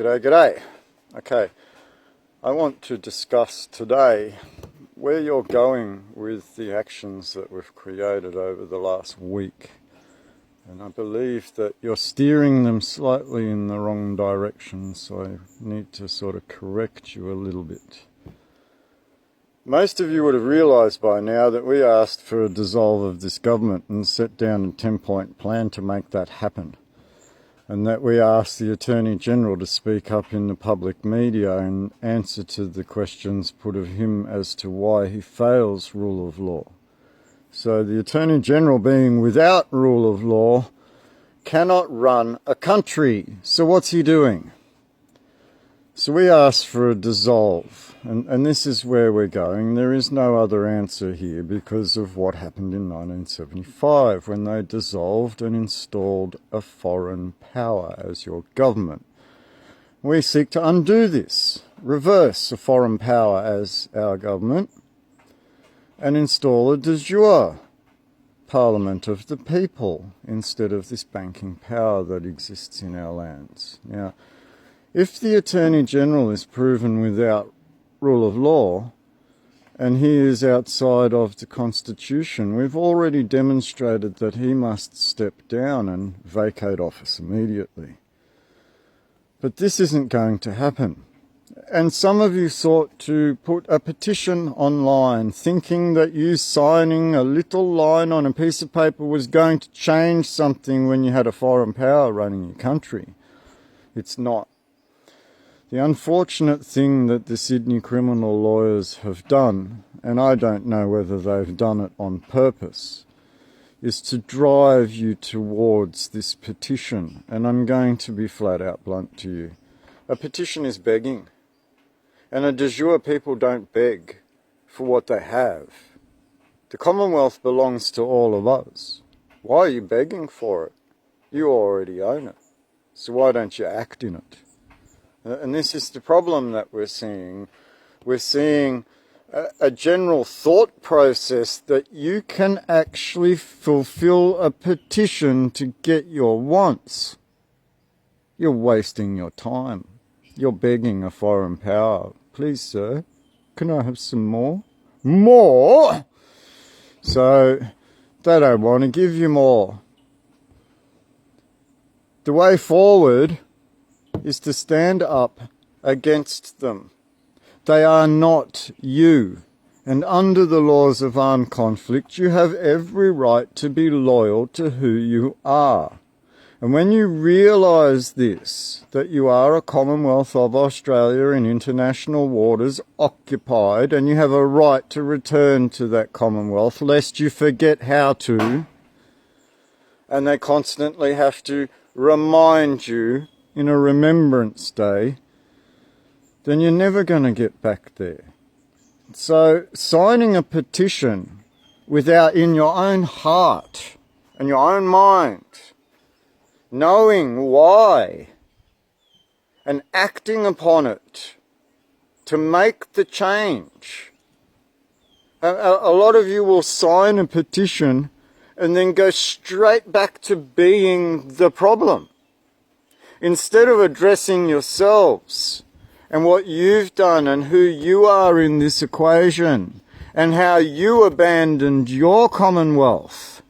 G'day, g'day. Okay, I want to discuss today where you're going with the actions that we've created over the last week. And I believe that you're steering them slightly in the wrong direction, so I need to sort of correct you a little bit. Most of you would have realised by now that we asked for a dissolve of this government and set down a 10-point plan to make that happen. And that we asked the Attorney-General to speak up in the public media and answer to the questions put of him as to why he fails rule of law. So the Attorney-General, being without rule of law, cannot run a country. So what's he doing? So we asked for a dissolve, and this is where we're going. There is no other answer here because of what happened in 1975 when they dissolved and installed a foreign power as your government. We seek to undo this, reverse a foreign power as our government, and install a de jure Parliament of the people instead of this banking power that exists in our lands. Now, if the Attorney-General is proven without rule of law, and he is outside of the Constitution, we've already demonstrated that he must step down and vacate office immediately. But this isn't going to happen. And some of you sought to put a petition online, thinking that you signing a little line on a piece of paper was going to change something when you had a foreign power running your country. It's not. The unfortunate thing that the Sydney criminal lawyers have done, and I don't know whether they've done it on purpose, is to drive you towards this petition. And I'm going to be flat out blunt to you. A petition is begging. And a de jure people don't beg for what they have. The Commonwealth belongs to all of us. Why are you begging for it? You already own it. So why don't you act in it? And this is the problem that we're seeing. We're seeing a general thought process that you can actually fulfill a petition to get your wants. You're wasting your time. You're begging a foreign power. Please, sir, can I have some more? More? So, they don't want to give you more. The way forward is to stand up against them. They are not you. And under the laws of armed conflict, you have every right to be loyal to who you are. And when you realise this, that you are a Commonwealth of Australia in international waters occupied, and you have a right to return to that Commonwealth, lest you forget how to, and they constantly have to remind you in a remembrance day, then you're never going to get back there. So signing a petition without, in your own heart and your own mind, knowing why and acting upon it to make the change. A lot of you will sign a petition and then go straight back to being the problem. Instead of addressing yourselves and what you've done and who you are in this equation and how you abandoned your Commonwealth,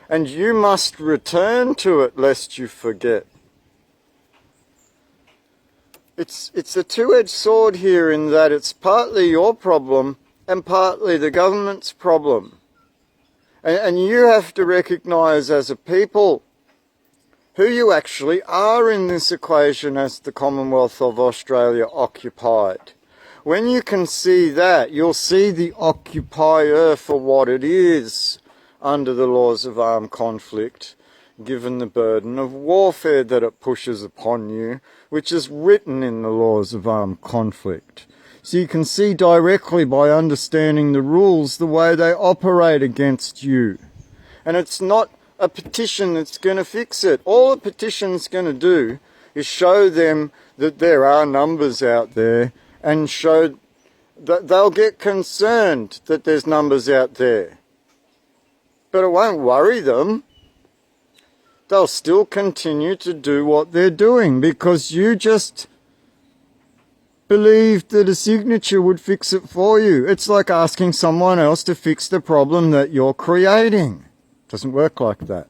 and you must return to it lest you forget. It's a two-edged sword here in that it's partly your problem and partly the government's problem. And you have to recognise as a people who you actually are in this equation as the Commonwealth of Australia occupied. When you can see that, you'll see the occupier for what it is under the laws of armed conflict, given the burden of warfare that it pushes upon you, which is written in the laws of armed conflict. So you can see directly by understanding the rules the way they operate against you. And it's not a petition that's going to fix it. All a petition's going to do is show them that there are numbers out there and show that they'll get concerned that there's numbers out there. But it won't worry them. They'll still continue to do what they're doing because you just believed that a signature would fix it for you. It's like asking someone else to fix the problem that you're creating. It doesn't work like that.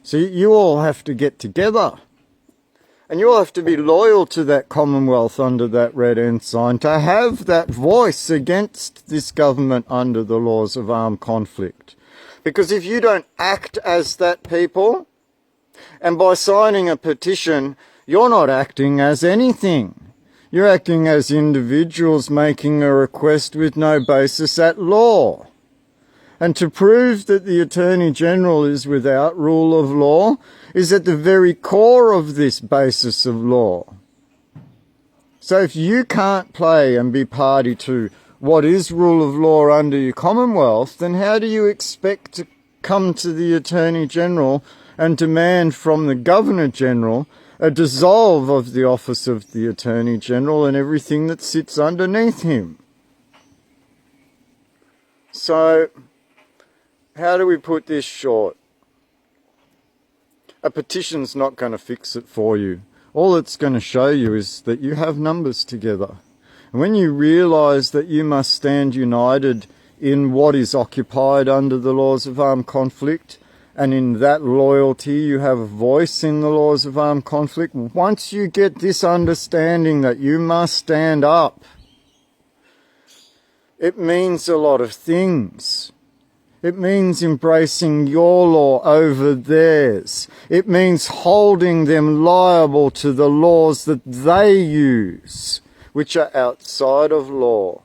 So you all have to get together. And you all have to be loyal to that Commonwealth under that red ensign to have that voice against this government under the laws of armed conflict. Because if you don't act as that people, and by signing a petition, you're not acting as anything. You're acting as individuals making a request with no basis at law. And to prove that the Attorney General is without rule of law is at the very core of this basis of law. So if you can't play and be party to what is rule of law under your Commonwealth, then how do you expect to come to the Attorney General and demand from the Governor General a dissolve of the office of the Attorney General and everything that sits underneath him? So, how do we put this short? A petition's not going to fix it for you. All it's going to show you is that you have numbers together. And when you realise that you must stand united in what is occupied under the laws of armed conflict, and in that loyalty you have a voice in the laws of armed conflict, once you get this understanding that you must stand up, it means a lot of things. It means embracing your law over theirs. It means holding them liable to the laws that they use, which are outside of law.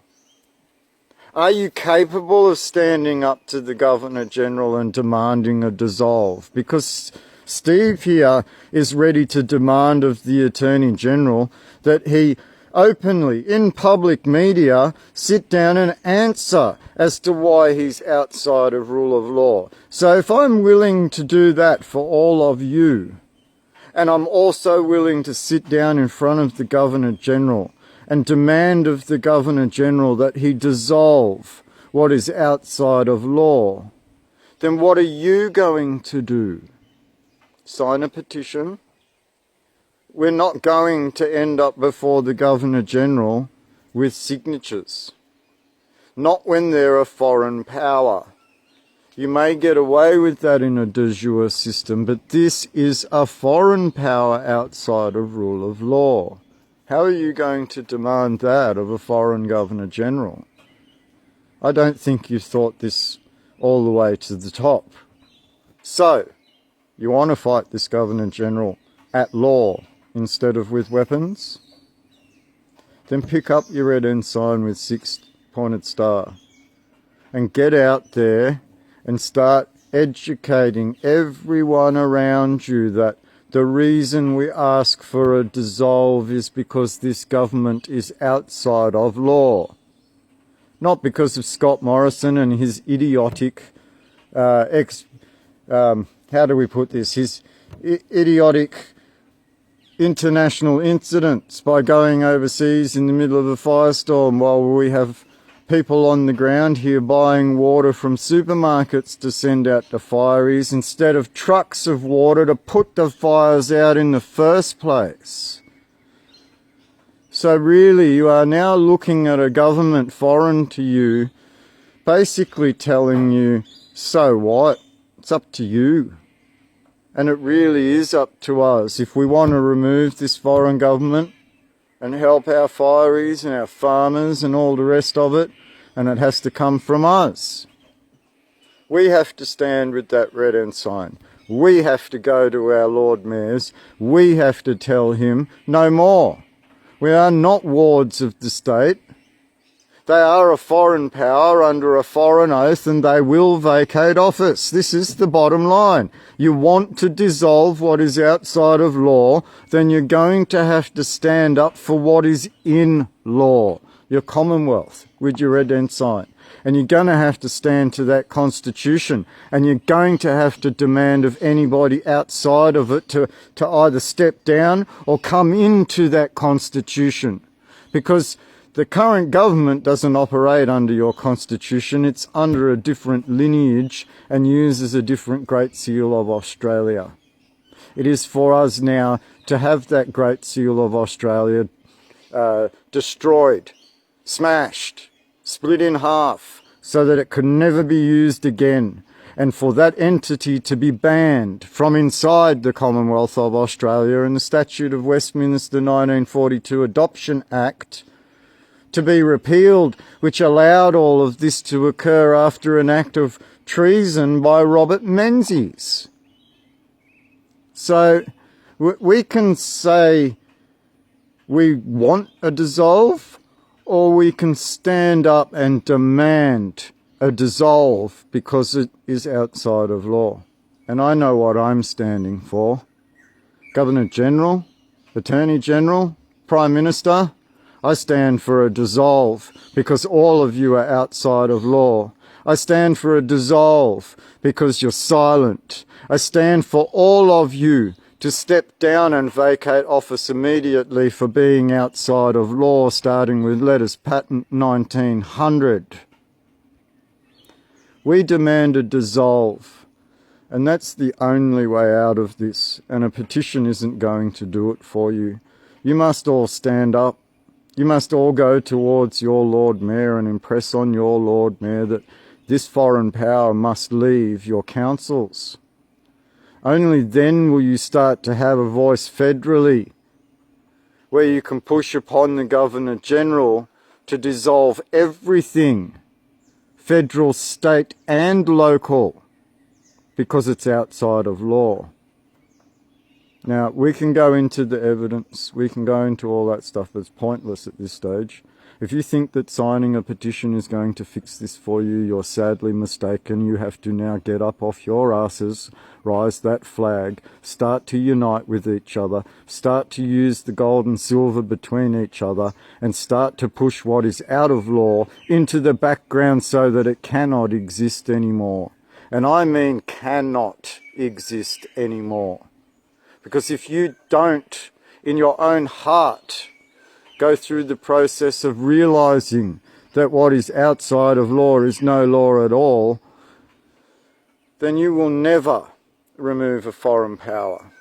Are you capable of standing up to the Governor General and demanding a dissolve? Because Steve here is ready to demand of the Attorney General that he openly, in public media, sit down and answer as to why he's outside of rule of law. So if I'm willing to do that for all of you, and I'm also willing to sit down in front of the Governor General and demand of the Governor General that he dissolve what is outside of law, then what are you going to do? Sign a petition? We're not going to end up before the Governor General with signatures. Not when they're a foreign power. You may get away with that in a de jure system, but this is a foreign power outside of rule of law. How are you going to demand that of a foreign Governor General? I don't think you've thought this all the way to the top. So, you want to fight this Governor General at law instead of with weapons? Then pick up your red ensign with 6-pointed star and get out there and start educating everyone around you that the reason we ask for a dissolve is because this government is outside of law. Not because of Scott Morrison and his idiotic, his idiotic international incidents by going overseas in the middle of a firestorm while we have people on the ground here buying water from supermarkets to send out to fireys instead of trucks of water to put the fires out in the first place. So really, you are now looking at a government foreign to you, basically telling you, so what? It's up to you. And it really is up to us. If we want to remove this foreign government and help our fireys and our farmers and all the rest of it, and it has to come from us. We have to stand with that red ensign. We have to go to our Lord Mayors. We have to tell him no more. We are not wards of the state. They are a foreign power under a foreign oath, and they will vacate office. This is the bottom line. You want to dissolve what is outside of law, then you're going to have to stand up for what is in law, your Commonwealth, with your red ensign. And you're going to have to stand to that Constitution, and you're going to have to demand of anybody outside of it to either step down or come into that Constitution. Because the current government doesn't operate under your Constitution. It's under a different lineage and uses a different Great Seal of Australia. It is for us now to have that Great Seal of Australia destroyed, smashed, split in half, so that it could never be used again, and for that entity to be banned from inside the Commonwealth of Australia, and the Statute of Westminster 1942 Adoption Act to be repealed, which allowed all of this to occur after an act of treason by Robert Menzies. So we can say we want a dissolve, or we can stand up and demand a dissolve because it is outside of law. And I know what I'm standing for. Governor General, Attorney General, Prime Minister, I stand for a dissolve because all of you are outside of law. I stand for a dissolve because you're silent. I stand for all of you to step down and vacate office immediately for being outside of law, starting with Letters Patent 1900. We demand a dissolve, and that's the only way out of this, and a petition isn't going to do it for you. You must all stand up. You must all go towards your Lord Mayor and impress on your Lord Mayor that this foreign power must leave your councils. Only then will you start to have a voice federally, where you can push upon the Governor General to dissolve everything, federal, state and local, because it's outside of law. Now, we can go into the evidence, we can go into all that stuff, but it's pointless at this stage. If you think that signing a petition is going to fix this for you, you're sadly mistaken. You have to now get up off your asses, rise that flag, start to unite with each other, start to use the gold and silver between each other, and start to push what is out of law into the background so that it cannot exist anymore. And I mean cannot exist anymore. Because if you don't, in your own heart, go through the process of realizing that what is outside of law is no law at all, then you will never remove a foreign power.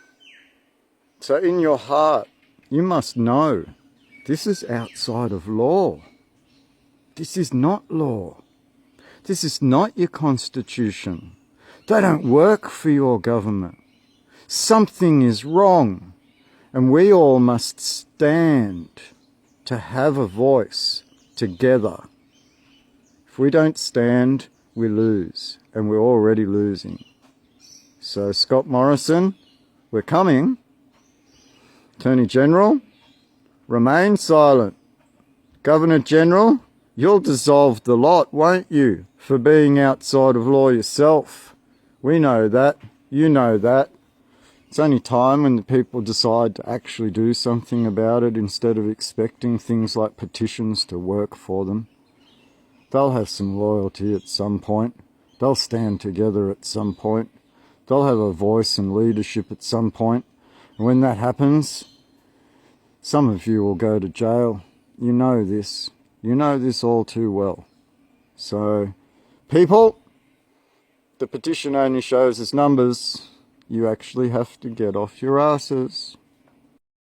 So in your heart, you must know this is outside of law. This is not law. This is not your constitution. They don't work for your government. Something is wrong, and we all must stand to have a voice together. If we don't stand, we lose, and we're already losing. So Scott Morrison, we're coming. Attorney General, remain silent. Governor General, you'll dissolve the lot, won't you, for being outside of law yourself? We know that. You know that. It's only time when the people decide to actually do something about it instead of expecting things like petitions to work for them. They'll have some loyalty at some point. They'll stand together at some point. They'll have a voice and leadership at some point. And when that happens, some of you will go to jail. You know this. You know this all too well. So, people, the petition only shows us numbers. You actually have to get off your asses.